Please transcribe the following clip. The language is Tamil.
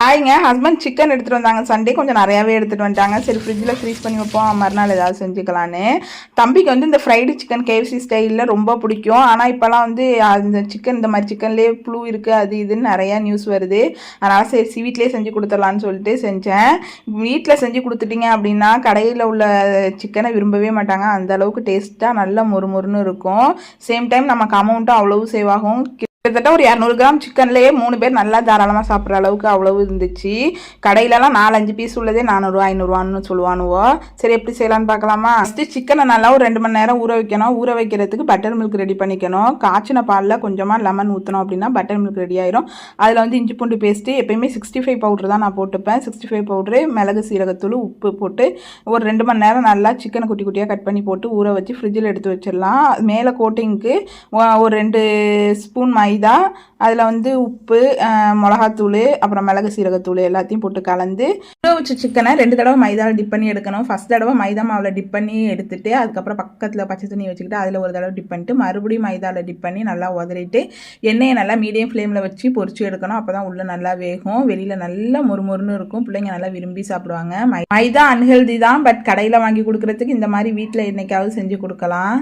ஆயிங்க ஹஸ்பண்ட் சிக்கன் எடுத்துகிட்டு வந்தாங்க சண்டே கொஞ்சம் நிறையாவே எடுத்துகிட்டு வந்துட்டாங்க. சரி ஃப்ரிட்ஜில் ஃப்ரீஸ் பண்ணி வைப்போம், மறுநாள் ஏதாவது செஞ்சுக்கலான்னு. தம்பிக்கு வந்து இந்த ஃப்ரைடு சிக்கன் கேஎஃப்சி ஸ்டைலில் ரொம்ப பிடிக்கும். ஆனால் இப்போலாம் வந்து அந்த சிக்கன் இந்த மாதிரி சிக்கன்லேயே புழு இருக்குது அது இதுன்னு நிறையா நியூஸ் வருது. அதனால் சரி வீட்டிலே செஞ்சு கொடுத்துடலான்னு சொல்லிட்டு செஞ்சேன். வீட்டில் செஞ்சு கொடுத்துட்டிங்க அப்படின்னா கடையில் உள்ள சிக்கனை விரும்பவே மாட்டாங்க. அந்த அளவுக்கு டேஸ்ட்டாக நல்லா மொறுமொறுன்னு இருக்கும். சேம் டைம் நமக்கு அமௌண்ட்டும் அவ்வளவு சேவ் ஆகும். கிட்டத்தட்ட ஒரு 200 கிராம் சிக்கன்லேயே 3 பேர் நல்லா தாராளமாக சாப்பிட்ற அளவுக்கு அவ்வளவு இருந்துச்சு. கடையிலலாம் 4-5 பீஸ் உள்ளதே 400 500 சொல்லுவானுவோ. சரி எப்படி செய்யலான்னு பார்க்கலாமா? ஃபஸ்ட்டு சிக்கனை நல்லா ஒரு 2 மணி நேரம் ஊற வைக்கணும். ஊற வைக்கிறதுக்கு பட்டர் மில்க் ரெடி பண்ணிக்கணும். காய்ச்சின பாலில் கொஞ்சமாக லெமன் ஊற்றணும் அப்படின்னா பட்டர் மில்க் ரெடி ஆயிரும். அதில் வந்து இஞ்சி பூண்டு பேஸ்ட்டு எப்பயுமே 65 பவுட்ரு தான் நான் போட்டுப்பேன். 65 பவுட்ரு, மிளகு, சீரகத்தூள், உப்பு போட்டு ஒரு 2 மணி நேரம் நல்லா சிக்கனை குட்டி குட்டியாக கட் பண்ணி போட்டு ஊற வச்சு ஃப்ரிட்ஜில் எடுத்து வச்சிடலாம். மேலே கோட்டிங்க்கு ஒரு 2 ஸ்பூன் மைதா, அதில் வந்து உப்பு, மிளகாத்தூள், அப்புறம் மிளகு சீரகத்தூள் எல்லாத்தையும் போட்டு கலந்து ஊற வச்ச சிக்கனை 2 தடவை மைதாவில் டிப் பண்ணி எடுக்கணும். ஃபஸ்ட் தடவை மைதா மாவில் டிப் பண்ணி எடுத்துட்டு அதுக்கப்புறம் பக்கத்தில் பச்சை தண்ணி வச்சுக்கிட்டு அதில் ஒரு தடவை டிப் பண்ணிட்டு மறுபடியும் மைதாவில் டிப் பண்ணி நல்லா உதறிட்டு எண்ணெயை நல்லா மீடியம் ஃப்ளேமில் வச்சு பொரிச்சு எடுக்கணும். அப்போ தான் உள்ளே நல்லா வேகும், வெளியில் நல்லா மொறுமொறுன்னு இருக்கும். பிள்ளைங்க நல்லா விரும்பி சாப்பிடுவாங்க. மைதா அன்ஹெல்தி தான், பட் கடையில் வாங்கி கொடுக்குறதுக்கு இந்த மாதிரி வீட்டில் என்னைக்காவது செஞ்சு கொடுக்கலாம்.